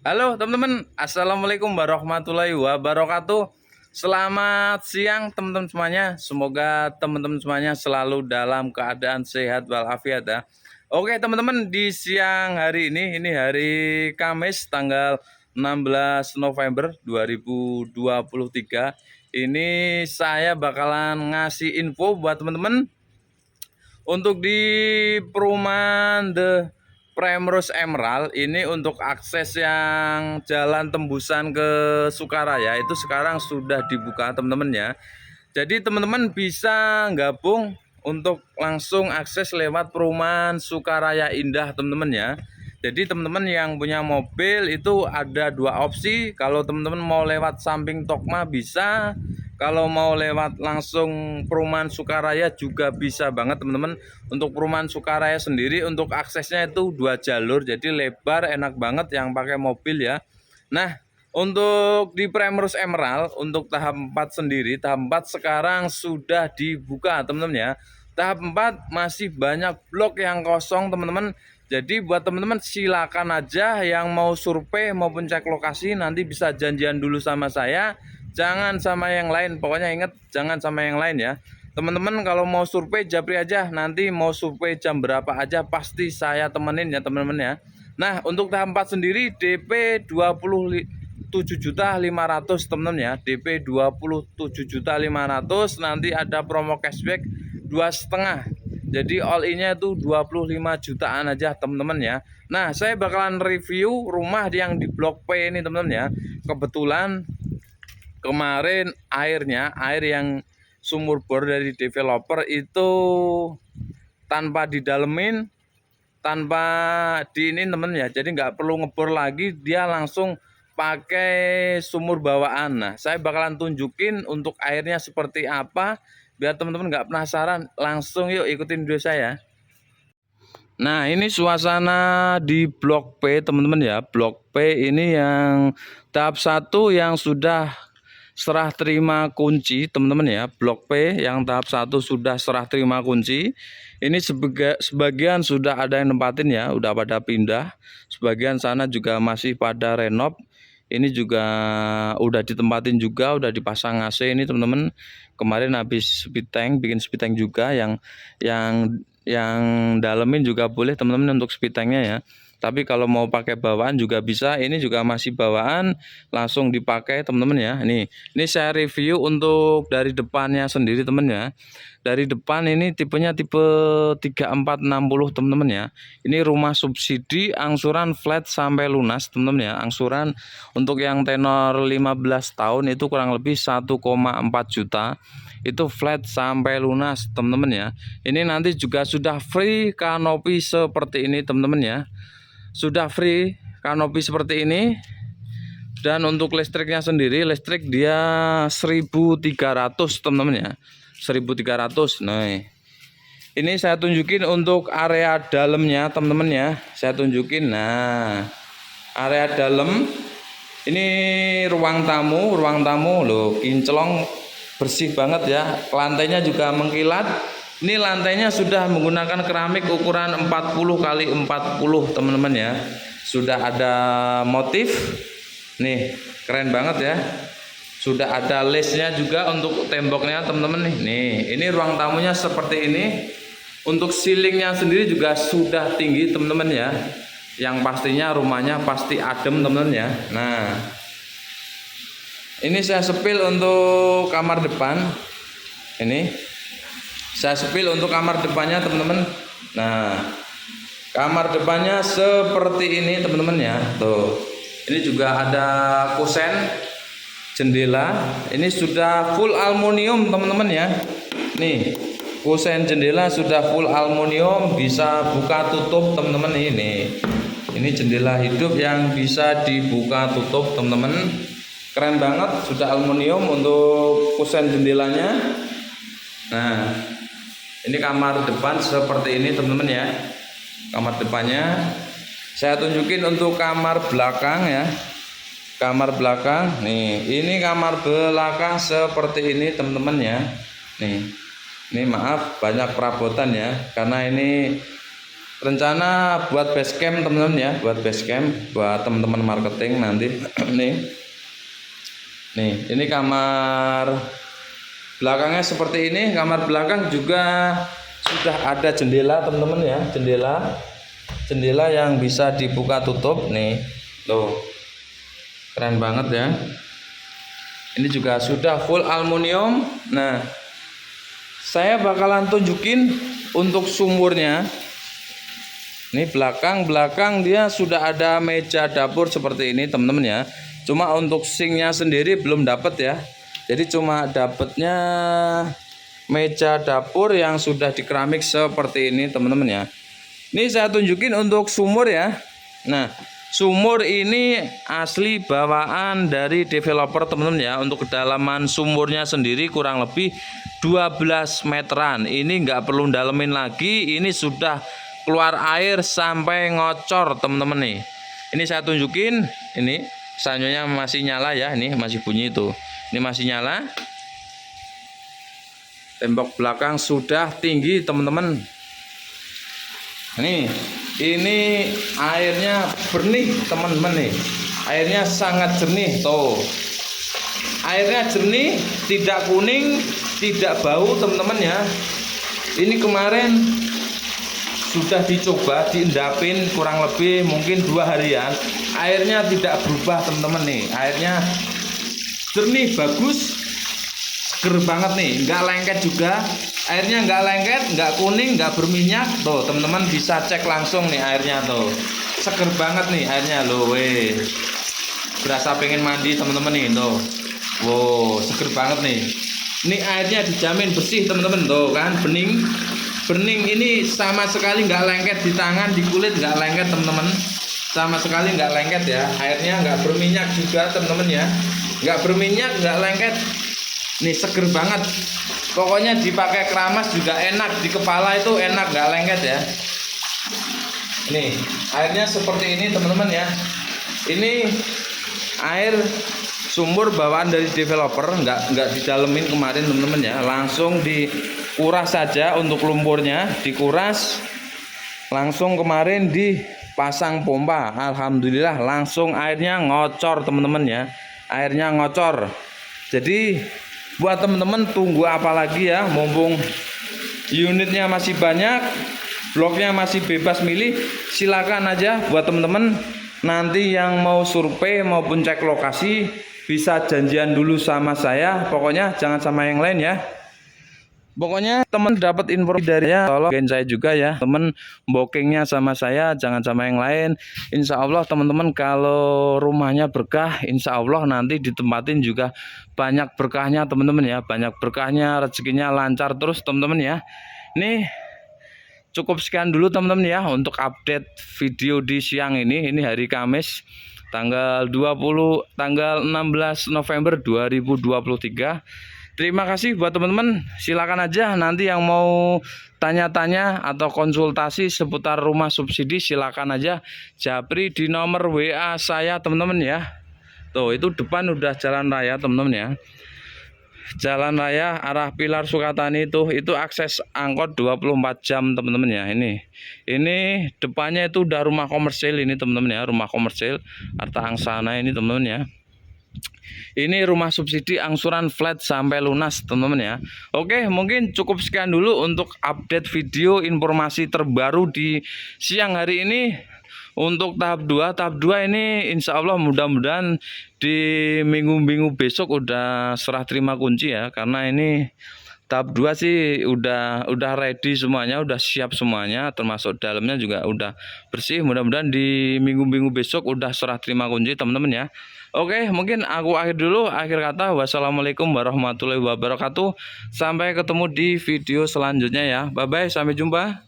Halo teman-teman, Assalamualaikum warahmatullahi wabarakatuh. Selamat siang teman-teman semuanya. Semoga teman-teman semuanya selalu dalam keadaan sehat walafiat ya. Oke teman-teman, di siang hari ini hari Kamis tanggal 16 November 2023. Ini saya bakalan ngasih info buat teman-teman untuk di perumahan The Primrose Emerald ini, untuk akses yang jalan tembusan ke Sukaraya itu sekarang sudah dibuka teman-teman ya. Jadi teman-teman bisa gabung untuk langsung akses lewat perumahan Sukaraya Indah teman-teman ya. Jadi teman-teman yang punya mobil itu ada dua opsi. Kalau teman-teman mau lewat samping Tokma bisa, kalau mau lewat langsung perumahan Sukaraya juga bisa banget teman-teman. Untuk perumahan Sukaraya sendiri untuk aksesnya itu dua jalur, jadi lebar, enak banget yang pakai mobil ya. Nah, untuk di Primrose Emerald untuk tahap 4 sendiri, tahap 4 sekarang sudah dibuka teman-teman ya. Tahap 4 masih banyak blok yang kosong teman-teman. Jadi buat teman-teman silakan aja yang mau survei maupun cek lokasi, nanti bisa janjian dulu sama saya. Jangan sama yang lain, pokoknya ingat jangan sama yang lain ya. Teman-teman kalau mau survei japri aja, nanti mau survei jam berapa aja pasti saya temenin ya teman-teman ya. Nah, untuk tahap 4 sendiri DP 27.500.000 teman-teman ya. DP 27.500.000, nanti ada promo cashback 2,5. Jadi all in-nya itu 25 jutaan aja teman-teman ya. Nah, saya bakalan review rumah yang di Blok P ini teman-teman ya. Kebetulan kemarin air yang sumur bor dari developer itu tanpa didalemin, tanpa di ini temen ya, jadi nggak perlu ngebor lagi, dia langsung pakai sumur bawaan. Nah, saya bakalan tunjukin untuk airnya seperti apa biar teman-teman nggak penasaran. Langsung yuk ikutin video saya. Nah, ini suasana di Blok P teman-teman ya. Blok P ini yang tahap 1 yang sudah serah terima kunci teman-teman ya. Blok P yang tahap 1 sudah serah terima kunci. Ini sebagian sudah ada yang nempatin ya, udah pada pindah. Sebagian sana juga masih pada renov. Ini juga udah ditempatin juga, udah dipasang AC ini teman-teman. Kemarin habis speed tank, bikin speed tank juga yang dalemin juga boleh teman-teman untuk speed tanknya ya. Tapi kalau mau pakai bawaan juga bisa. Ini juga masih bawaan, langsung dipakai teman-teman ya. Ini saya review untuk dari depannya sendiri teman ya. Dari depan ini tipenya tipe 3460 teman-teman ya. Ini rumah subsidi, angsuran flat sampai lunas teman-teman ya. Angsuran untuk yang tenor 15 tahun itu kurang lebih 1,4 juta. Itu flat sampai lunas teman-teman ya. Ini nanti juga sudah free kanopi seperti ini teman-teman ya. Sudah free kanopi seperti ini. Dan untuk listriknya sendiri, listrik dia 1.300 teman-teman ya. 1.300. Nah, ini saya tunjukin untuk area dalamnya teman-teman ya. Saya tunjukin. Nah, area dalam ini ruang tamu loh, kinclong, bersih banget ya. Lantainya juga mengkilat. Ini lantainya sudah menggunakan keramik ukuran 40 kali 40 teman-teman ya. Sudah ada motif. Nih, keren banget ya. Sudah ada lace-nya juga untuk temboknya teman-teman nih. Nih, ini ruang tamunya seperti ini. Untuk ceilingnya sendiri juga sudah tinggi teman-teman ya. Yang pastinya rumahnya pasti adem teman-teman ya. Nah, ini saya sepil untuk kamar depan. Ini saya sepil untuk kamar depannya teman-teman. Nah, kamar depannya seperti ini teman-teman ya. Tuh, ini juga ada kusen jendela. Ini sudah full aluminium teman-teman ya. Nih, kusen jendela sudah full aluminium, bisa buka tutup teman-teman. Ini jendela hidup yang bisa dibuka tutup teman-teman. Keren banget, sudah aluminium untuk kusen jendelanya. Nah, ini kamar depan seperti ini teman-teman ya. Kamar depannya saya tunjukin untuk kamar belakang ya. Kamar belakang nih, ini kamar belakang seperti ini teman-teman ya. Nih, ini maaf banyak perabotan ya, karena ini rencana buat base camp teman-teman ya, buat base camp buat teman-teman marketing nanti. Nih, ini kamar belakangnya seperti ini. Kamar belakang juga sudah ada jendela teman-teman ya, jendela yang bisa dibuka tutup nih. Tuh. Keren banget ya. Ini juga sudah full aluminium. Nah, saya bakalan tunjukin untuk sumurnya. Ini belakang dia sudah ada meja dapur seperti ini teman-teman ya. Cuma untuk sinknya sendiri belum dapat ya. Jadi cuma dapatnya meja dapur yang sudah di keramik seperti ini teman-teman ya. Ini saya tunjukin untuk sumur ya. Nah, sumur ini asli bawaan dari developer teman-teman ya. Untuk kedalaman sumurnya sendiri kurang lebih 12 meteran. Ini nggak perlu dalemin lagi. Ini sudah keluar air sampai ngocor teman-teman nih. Ini saya tunjukin. Ini sanyonya masih nyala ya. Ini masih bunyi itu. Ini masih nyala. Tembok belakang sudah tinggi teman-teman. Ini airnya benih teman-teman nih. Airnya sangat jernih tuh. Airnya jernih, tidak kuning, tidak bau teman-teman ya. Ini kemarin sudah dicoba diendapin kurang lebih mungkin 2 harian. Airnya tidak berubah teman-teman nih. Airnya jernih, bagus, seger banget nih, nggak lengket juga. Airnya nggak lengket, nggak kuning, nggak berminyak. Tuh teman-teman bisa cek langsung nih airnya tuh. Seger banget nih airnya loh, weh. Berasa pengen mandi teman-teman nih tuh. Wow, seger banget nih. Ini airnya dijamin bersih teman-teman tuh kan, bening ini sama sekali nggak lengket di tangan, di kulit nggak lengket teman-teman. Sama sekali nggak lengket ya. Airnya nggak berminyak juga teman-teman ya. Nggak berminyak, nggak lengket. Nih seger banget. Pokoknya dipakai keramas juga enak, di kepala itu enak, nggak lengket ya. Nih airnya seperti ini teman-teman ya. Ini air sumur bawaan dari developer, nggak didalemin kemarin teman-teman ya. Langsung dikuras saja untuk lumpurnya, dikuras. Langsung kemarin dipasang pompa. Alhamdulillah langsung airnya ngocor teman-teman ya. Airnya ngocor. Jadi buat teman-teman tunggu apa lagi ya, mumpung unitnya masih banyak, bloknya masih bebas milih, silakan aja buat teman-teman nanti yang mau survei maupun cek lokasi bisa janjian dulu sama saya, pokoknya jangan sama yang lain ya. Pokoknya teman dapat informasi dari tolong saya juga ya, teman bookingnya sama saya, jangan sama yang lain. Insya Allah teman-teman kalau rumahnya berkah, insya Allah nanti ditempatin juga banyak berkahnya teman-teman ya, banyak berkahnya, rezekinya lancar terus teman-teman ya. Ini cukup sekian dulu teman-teman ya untuk update video di siang ini hari Kamis tanggal 16 November 2023. Terima kasih buat teman-teman. Silakan aja nanti yang mau tanya-tanya atau konsultasi seputar rumah subsidi, silakan aja japri di nomor WA saya teman-teman ya. Tuh itu depan udah jalan raya teman-teman ya. Jalan raya arah Pilar Sukatani itu akses angkot 24 jam teman-teman ya. Ini depannya itu udah rumah komersil ini teman-teman ya, rumah komersil Arta Angsana ini teman-teman ya. Ini rumah subsidi angsuran flat sampai lunas teman-teman ya. Oke, mungkin cukup sekian dulu untuk update video informasi terbaru di siang hari ini. Untuk tahap 2 ini insya Allah mudah-mudahan di minggu-minggu besok udah serah terima kunci ya. Karena ini tahap 2 sih udah ready semuanya, udah siap semuanya, termasuk dalamnya juga udah bersih. Mudah-mudahan di minggu-minggu besok udah serah terima kunci teman-teman ya. Oke, mungkin aku akhir dulu. Akhir kata, wassalamualaikum warahmatullahi wabarakatuh. Sampai ketemu di video selanjutnya ya. Bye bye, sampai jumpa.